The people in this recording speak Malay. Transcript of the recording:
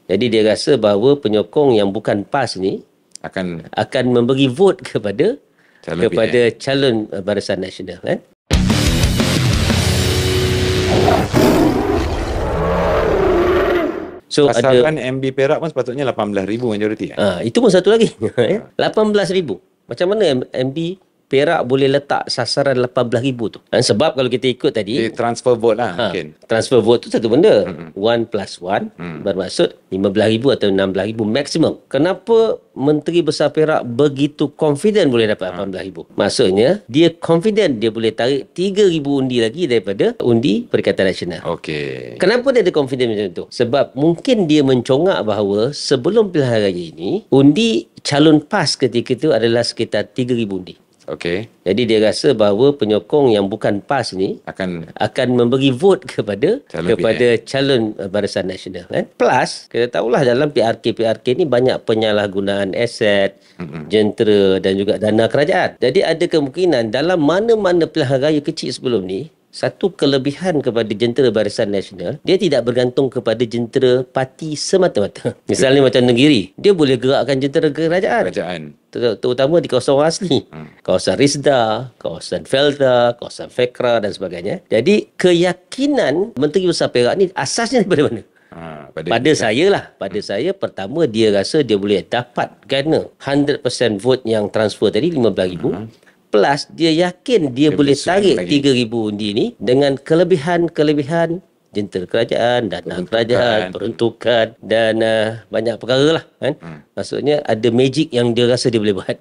Jadi dia rasa bahawa penyokong yang bukan PAS ni akan memberi vote kepada calon Barisan Nasional, kan? So pasaran MB Perak pun sepatutnya 18,000 majoriti. Itu pun satu lagi. 18,000. Macam mana MB Perak boleh letak sasaran 18,000 tu? Sebab kalau kita ikut tadi, transfer vote lah mungkin. Transfer vote tu satu benda. 1 plus 1 bermaksud 15,000 atau 16,000 maksimum. Kenapa Menteri Besar Perak begitu confident boleh dapat 18,000? Maksudnya, dia confident dia boleh tarik 3,000 undi lagi daripada undi Perikatan Nasional. Okey. Kenapa dia ada confident macam tu? Sebab mungkin dia mencongak bahawa sebelum pilihan raya ini, undi calon PAS ketika itu adalah sekitar 3,000 undi. Okey. Jadi dia rasa bahawa penyokong yang bukan PAS ni akan memberi vote kepada calon Barisan Nasional, kan? Plus kita tahulah dalam PRK ni banyak penyalahgunaan aset, jentera dan juga dana kerajaan. Jadi ada kemungkinan dalam mana-mana pilihan raya kecil sebelum ni, satu kelebihan kepada jentera Barisan Nasional, dia tidak bergantung kepada jentera parti semata-mata. Misalnya macam Negeri, dia boleh gerakkan jentera kerajaan. Terutama di kawasan asli. Kawasan Risda, kawasan Felda, kawasan Fekra dan sebagainya. Jadi keyakinan Menteri Besar Perak ni asasnya daripada mana? Pada saya, pertama dia rasa dia boleh dapatkan 100% vote yang transfer tadi, 15,000. Plus dia yakin dia boleh tarik 3,000 undi ni dengan kelebihan jentera kerajaan, dana kerajaan, peruntukan dan banyak perkara lah, kan? Maksudnya ada magic yang dia rasa dia boleh buat.